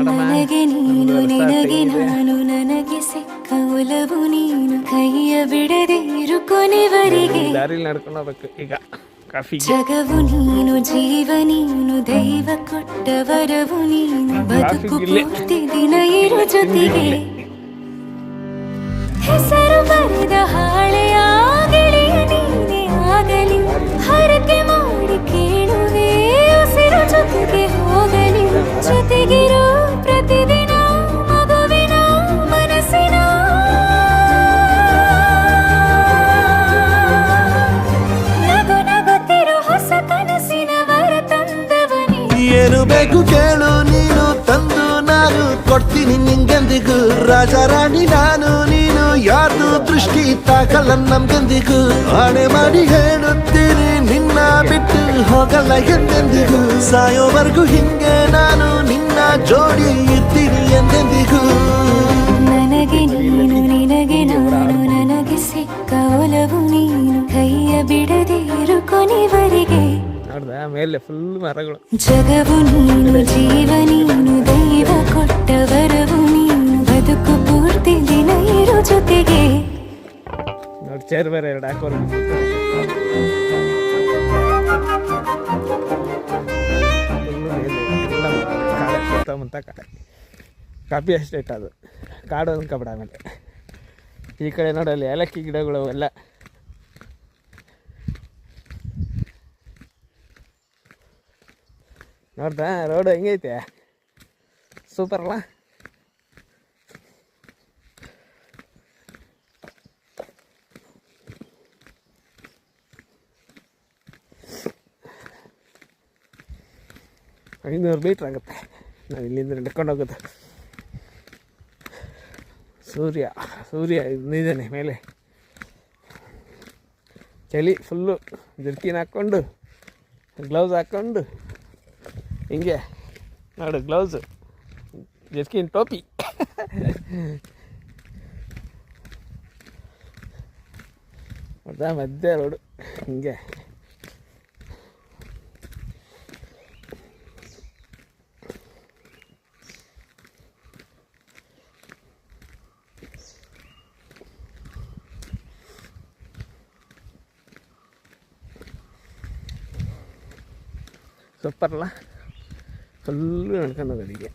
ನನಗೆ ನೀನು ನಿನಗೆ ನಾನು ನನಗೆ ಸಿಕ್ಕ ಒಲವು ನೀನು ಕೈಯ ಬಿಡದೆ ಇರು ಕೊನೆವರೆಗೆ ದಾರಿಲಿ ನಡ್ಕೊಂಡು ಹೋಗ್ಬೇಕು ಈಗ ಕಾಫಿ ಜಗವು ನೀನು ಜೀವ ನೀನು ದೈವ ಕೊಟ್ಟ ವರವು ನೀನು ಬದುಕು ಪೂರ್ತಿ ದಿನ ಇರು ಜೊತೆಗೆ ಹೆಸರು ಬರೆದ ಹಾಳೆಯ ಗೆಳೆಯ ನೀನೇ ಆಗಲಿ ಹರಕೆ ಮಾಡಿ ಕೇಳುವೆ ಉಸಿರು ಜೊತೆಗೆ ಹೋಗಲಿ ಜೊತೆಗಿರೋ ಪ್ರತಿದಿನ ಮಗುವಿನ ಮನಸ್ಸಿನ ನಗು ನಗುತ್ತಿರೋ ಹೊಸ ಕನಸಿನ ವರ ತಂದವನೇ ಏನು ಬೇಕು ಕೇಳು ನೀನು ತಂದು ನಾನು ಕೊಡ್ತೀನಿ ನಿಂಗೆಂದಿಗೂ ರಾಜ ರಾಣಿ ನಾನು ನೀನು ಯಾರ್ದು ದೃಷ್ಟಿ ತಾಕಲ್ಲ ನಮ್ಗೆಂದಿಗೂ ಆಣೆ ಮಾಡಿ ಹೇಳುತ್ತೀನಿ ನಿನ್ನ ಬಿಟ್ಟು ಹೋಗಲ್ಲ ಎಂದೆಂದಿಗೂ ಸಾಯೋವರೆಗೂ ಹಿಂಗೆ ನಾನು ನಿನ್ನ ಜೋಡಿ ಇರ್ತೀನಿ ಎಂದೆಂದಿಗೂ ನನಗೆ ನೀನು ನಿನಗೆ ನಾನು ನನಗೆ ಸಿಕ್ಕ ಒಲವು ನೀನು ಕೈಯ ಬಿಡದೆ ಇರು ಕೊನೆವರೆಗೆ ನೋಡ್ದ ಮೇಲೆ ಫುಲ್ ಮರಗಳು ಜಗವು ನೀನು ಜೀವ ನೀನು ದೈವ ಕೊಟ್ಟ ವರವು ನೀನು ಬದುಕು ಪೂರ್ತಿ ದಿನ ಇರು ಜೊತೆಗೆ ನೋಡಿ ಚೇರ್ ಬೇರೆ ಎರಡು ಹಾಕೋರು ಕಾಳೆ ಸುತ್ತಮುತ್ತ ಕಾಳೆ ಕಾಫಿ ಎಸ್ಟೇಟ್ ಅದು ಕಾಡು ಅನ್ಕೊಬೇಡ ಆಮೇಲೆ ಈ ಕಡೆ ನೋಡಲ್ಲಿ ಏಲಕ್ಕಿ ಗಿಡಗಳು ಎಲ್ಲ ನೋಡ್ದಾ ರೋಡು ಹೆಂಗೈತೆ ಸೂಪರ್ ಅಲ್ಲ $500 ಮೀಟ್ರ್ ಆಗುತ್ತೆ ನಾವು ಇಲ್ಲಿಂದ ನಡ್ಕೊಂಡು ಹೋಗೋದು ಸೂರ್ಯ ಇದ್ದಾನೆ ಮೇಲೆ ಚಳಿ ಫುಲ್ಲು ಜರ್ಕಿನ್ ಹಾಕ್ಕೊಂಡು ಗ್ಲೌಸ್ ಹಾಕ್ಕೊಂಡು ಹಿಂಗೆ ನೋಡು ಗ್ಲೌಸು ಜರ್ಕಿನ್ ಟೋಪಿ ನೋಡ್ದಾ ಮಧ್ಯ ರೋಡು ಹಿಂಗೆ ಸೂಪರ್ ಅಲ್ಲ ಫುಲ್ಲು ನಡ್ಕೊಂಡು ಹೋಗೋದಿಗೆ